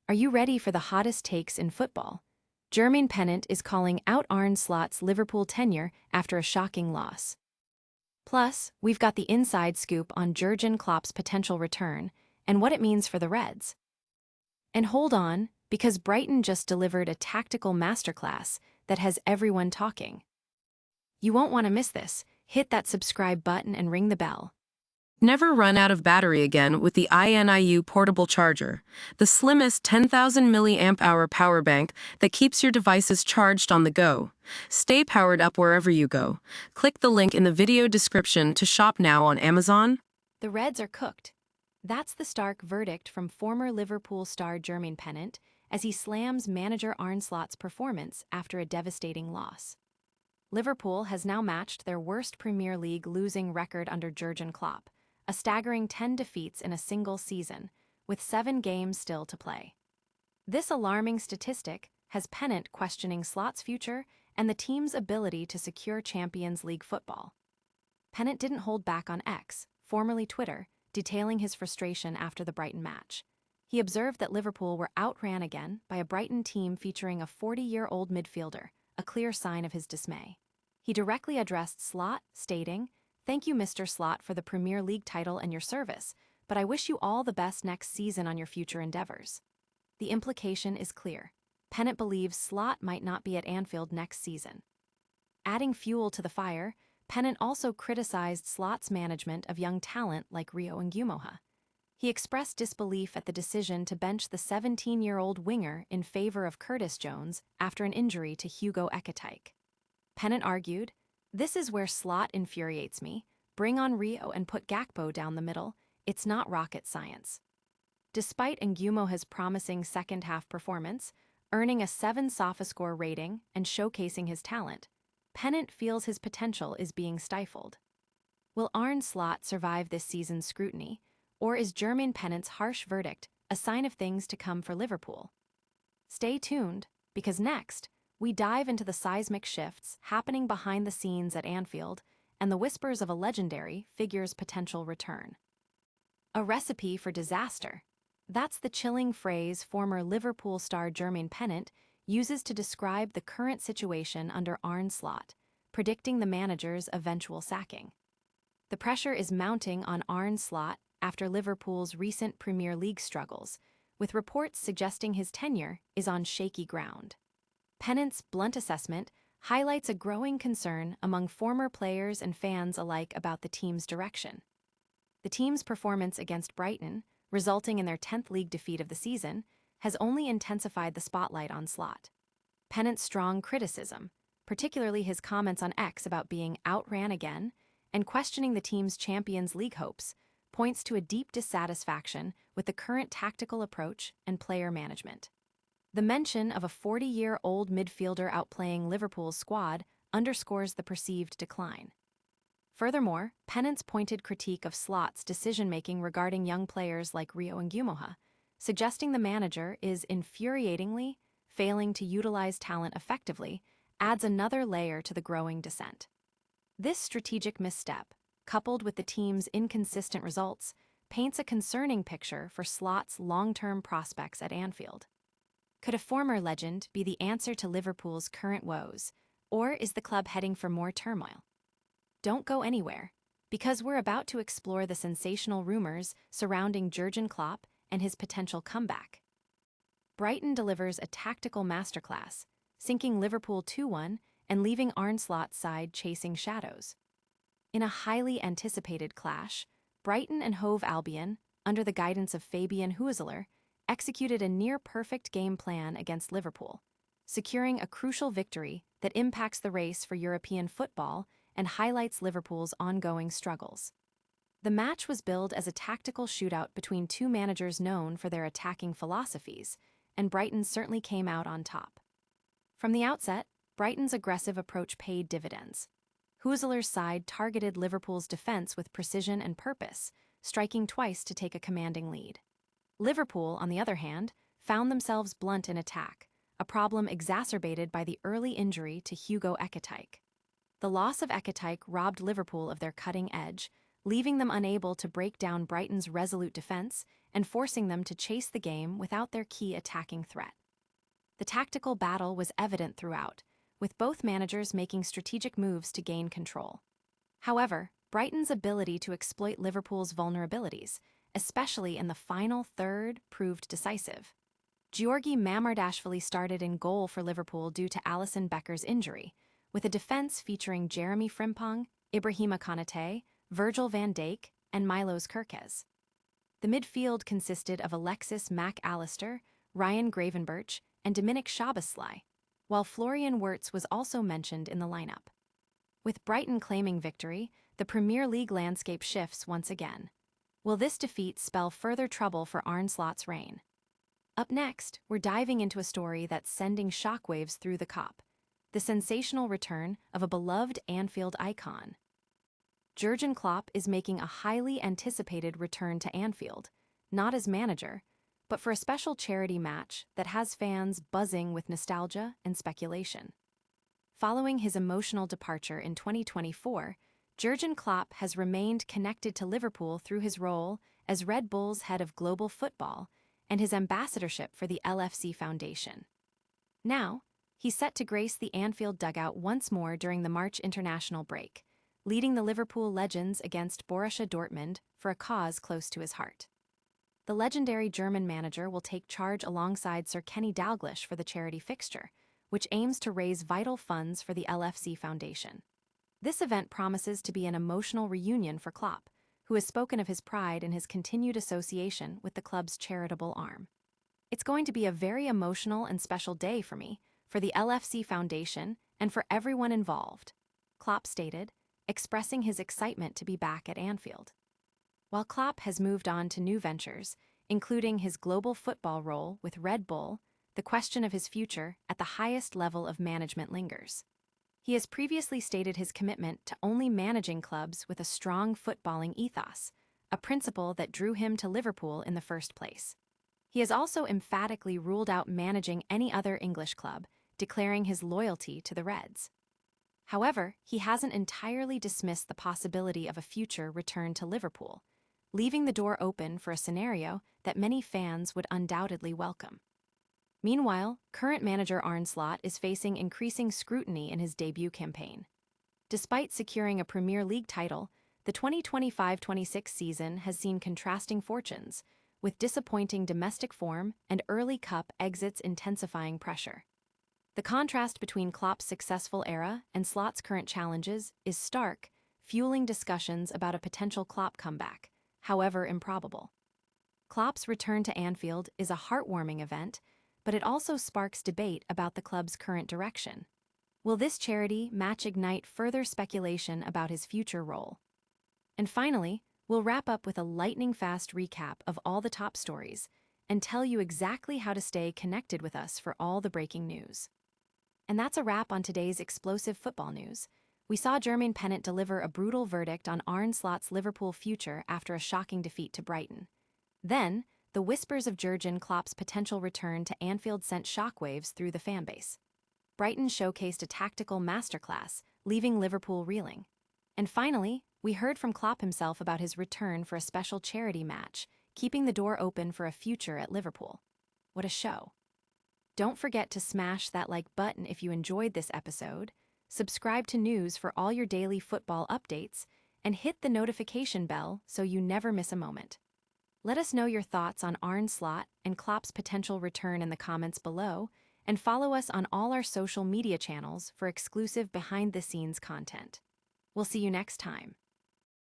Are you ready for the hottest takes in football? Jermaine Pennant is calling out Arne Slot's Liverpool tenure after a shocking loss. Plus, we've got the inside scoop on Jurgen Klopp's potential return and what it means for the Reds. And hold on, because Brighton just delivered a tactical masterclass that has everyone talking. You won't want to miss this. Hit that subscribe button and ring the bell. Never run out of battery again with the INIU portable charger, the slimmest 10,000 milliamp hour power bank that keeps your devices charged on the go. Stay powered up wherever you go. Click the link in the video description to shop now on Amazon. The Reds are cooked. That's the stark verdict from former Liverpool star Jermaine Pennant as he slams manager Arne Slot's performance after a devastating loss. Liverpool has now matched their worst Premier League losing record under Jurgen Klopp, a staggering 10 defeats in a single season, with 7 games still to play. This alarming statistic has Pennant questioning Slot's future and the team's ability to secure Champions League football. Pennant didn't hold back on X, formerly Twitter, detailing his frustration after the Brighton match. He observed that Liverpool were outran again by a Brighton team featuring a 40-year-old midfielder, a clear sign of his dismay. He directly addressed Slot, stating, "Thank you, Mr. Slot, for the Premier League title and your service, but I wish you all the best next season on your future endeavors." The implication is clear. Pennant believes Slot might not be at Anfield next season. Adding fuel to the fire, Pennant also criticized Slot's management of young talent like Rio Ngumoha. He expressed disbelief at the decision to bench the 17-year-old winger in favor of Curtis Jones after an injury to Hugo Ekitike. Pennant argued, "This is where Slot infuriates me. Bring on Rio and put Gakpo down the middle. It's not rocket science." Despite Ngumoha's promising second-half performance, earning a 7 SofaScore rating and showcasing his talent, Pennant feels his potential is being stifled. Will Arne Slot survive this season's scrutiny, or is Jermaine Pennant's harsh verdict a sign of things to come for Liverpool? Stay tuned, because next, we dive into the seismic shifts happening behind the scenes at Anfield and the whispers of a legendary figure's potential return. A recipe for disaster. That's the chilling phrase former Liverpool star Jermaine Pennant uses to describe the current situation under Arne Slot, predicting the manager's eventual sacking. The pressure is mounting on Arne Slot after Liverpool's recent Premier League struggles, with reports suggesting his tenure is on shaky ground. Pennant's blunt assessment highlights a growing concern among former players and fans alike about the team's direction. The team's performance against Brighton, resulting in their 10th league defeat of the season, has only intensified the spotlight on Slot. Pennant's strong criticism, particularly his comments on X about being outran again and questioning the team's Champions League hopes, points to a deep dissatisfaction with the current tactical approach and player management. The mention of a 40-year-old midfielder outplaying Liverpool's squad underscores the perceived decline. Furthermore, Pennant's pointed critique of Slot's decision-making regarding young players like Rio Ngumoha, suggesting the manager is infuriatingly failing to utilize talent effectively, adds another layer to the growing dissent. This strategic misstep, coupled with the team's inconsistent results, paints a concerning picture for Slot's long-term prospects at Anfield. Could a former legend be the answer to Liverpool's current woes, or is the club heading for more turmoil? Don't go anywhere, because we're about to explore the sensational rumors surrounding Jurgen Klopp and his potential comeback. Brighton delivers a tactical masterclass, sinking Liverpool 2-1 and leaving Arne Slot's side chasing shadows. In a highly anticipated clash, Brighton and Hove Albion, under the guidance of Fabian Hueseler, executed a near-perfect game plan against Liverpool, securing a crucial victory that impacts the race for European football and highlights Liverpool's ongoing struggles. The match was billed as a tactical shootout between two managers known for their attacking philosophies, and Brighton certainly came out on top. From the outset, Brighton's aggressive approach paid dividends. Hueseler's side targeted Liverpool's defense with precision and purpose, striking twice to take a commanding lead. Liverpool, on the other hand, found themselves blunt in attack, a problem exacerbated by the early injury to Hugo Ekitike. The loss of Ekitike robbed Liverpool of their cutting edge, leaving them unable to break down Brighton's resolute defense and forcing them to chase the game without their key attacking threat. The tactical battle was evident throughout, with both managers making strategic moves to gain control. However, Brighton's ability to exploit Liverpool's vulnerabilities, especially in the final third, proved decisive. Georgi Mamardashvili started in goal for Liverpool due to Alisson Becker's injury, with a defense featuring Jeremy Frimpong, Ibrahima Konate, Virgil van Dijk, and Milos Kerkez. The midfield consisted of Alexis Mac Allister, Ryan Gravenberch, and Dominic Szoboszlai, while Florian Wirtz was also mentioned in the lineup. With Brighton claiming victory, the Premier League landscape shifts once again. Will this defeat spell further trouble for Arne Slot's reign? Up next, we're diving into a story that's sending shockwaves through the COP, the sensational return of a beloved Anfield icon. Jurgen Klopp is making a highly anticipated return to Anfield, not as manager, but for a special charity match that has fans buzzing with nostalgia and speculation. Following his emotional departure in 2024, Jurgen Klopp has remained connected to Liverpool through his role as Red Bull's head of global football and his ambassadorship for the LFC Foundation. Now, he's set to grace the Anfield dugout once more during the March international break, leading the Liverpool legends against Borussia Dortmund for a cause close to his heart. The legendary German manager will take charge alongside Sir Kenny Dalglish for the charity fixture, which aims to raise vital funds for the LFC Foundation. This event promises to be an emotional reunion for Klopp, who has spoken of his pride in his continued association with the club's charitable arm. It's going to be a very emotional and special day for me, for the LFC Foundation, and for everyone involved, Klopp stated, expressing his excitement to be back at Anfield. While Klopp has moved on to new ventures, including his global football role with Red Bull, the question of his future at the highest level of management lingers. He has previously stated his commitment to only managing clubs with a strong footballing ethos, a principle that drew him to Liverpool in the first place. He has also emphatically ruled out managing any other English club, declaring his loyalty to the Reds. However, he hasn't entirely dismissed the possibility of a future return to Liverpool, leaving the door open for a scenario that many fans would undoubtedly welcome. Meanwhile, current manager Arne Slot is facing increasing scrutiny in his debut campaign. Despite securing a Premier League title, the 2025-26 season has seen contrasting fortunes, with disappointing domestic form and early cup exits intensifying pressure. The contrast between Klopp's successful era and Slot's current challenges is stark, fueling discussions about a potential Klopp comeback, however improbable. Klopp's return to Anfield is a heartwarming event, but it also sparks debate about the club's current direction. Will this charity match ignite further speculation about his future role? And finally, we'll wrap up with a lightning-fast recap of all the top stories and tell you exactly how to stay connected with us for all the breaking news. And that's a wrap on today's explosive football news. We saw Jermaine Pennant deliver a brutal verdict on Arne Slot's Liverpool future after a shocking defeat to Brighton. Then, the whispers of Jurgen Klopp's potential return to Anfield sent shockwaves through the fanbase. Brighton showcased a tactical masterclass, leaving Liverpool reeling. And finally, we heard from Klopp himself about his return for a special charity match, keeping the door open for a future at Liverpool. What a show. Don't forget to smash that like button if you enjoyed this episode, subscribe to news for all your daily football updates, and hit the notification bell so you never miss a moment. Let us know your thoughts on Arne Slot and Klopp's potential return in the comments below, and follow us on all our social media channels for exclusive behind-the-scenes content. We'll see you next time.